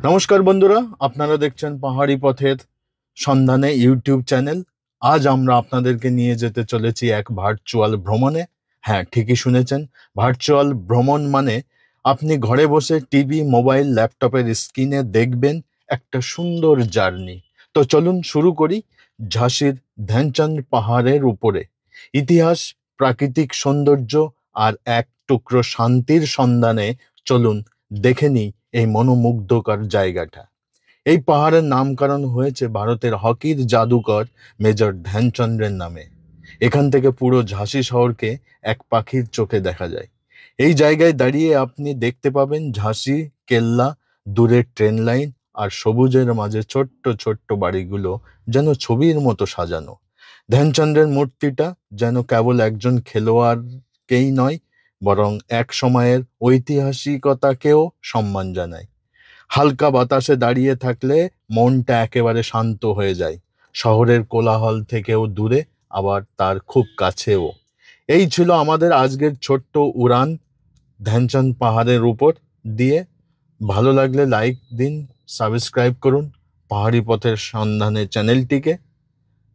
নমস্কার বন্ধুরা, আপনারা দেখছেন পাহাড়ি পথের সন্ধানে ইউটিউব চ্যানেল। আজ আমরা আপনাদেরকে নিয়ে যেতে চলেছি এক ভার্চুয়াল ভ্রমণে। হ্যাঁ, ঠিকই শুনেছেন, ভার্চুয়াল ভ্রমণ মানে আপনি ঘরে বসে টিভি, মোবাইল, ল্যাপটপের স্ক্রিনে দেখবেন একটা সুন্দর জার্নি। তো চলুন শুরু করি। ঝাঁসির ধ্যানচাঁদ পাহাড়ের উপরে ইতিহাস, প্রাকৃতিক সৌন্দর্য আর এক টুকরো শান্তির সন্ধানে চলুন দেখে নিই এই মনোমুগ্ধকর জায়গাটা। এই পাহাড়ের নামকরণ হয়েছে ভারতের হকির জাদুকর মেজর ধ্যানচন্দ্রের নামে। এখান থেকে পুরো ঝাঁসি শহরকে এক পাখির চোখে দেখা যায়। এই জায়গায় দাঁড়িয়ে আপনি দেখতে পাবেন ঝাঁসি কেল্লা, দূরের ট্রেন লাইন আর সবুজের মাঝে ছোট্ট ছোট্ট বাড়িগুলো যেন ছবির মতো সাজানো। ধ্যানচন্দ্রের মূর্তিটা যেন কেবল একজন খেলোয়াড়কেই নয়, বরং এক সময়ের ঐতিহাসিকতাকেও সম্মান জানায়। হালকা বাতাসে দাঁড়িয়ে থাকলে মনটা একেবারে শান্ত হয়ে যায়, শহরের কোলাহল থেকেও দূরে, আবার তার খুব কাছেও। এই ছিল আমাদের আজকের ছোট্ট উড়ান ধ্যানচাঁদ পাহাড়ের উপর দিয়ে। ভালো লাগলে লাইক দিন, সাবস্ক্রাইব করুন পাহাড়ি পথের সন্ধানে চ্যানেলটিকে।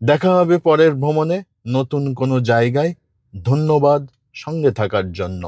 দেখা হবে পরের ভ্রমণে নতুন কোনো জায়গায়। ধন্যবাদ সঙ্গে থাকার জন্য।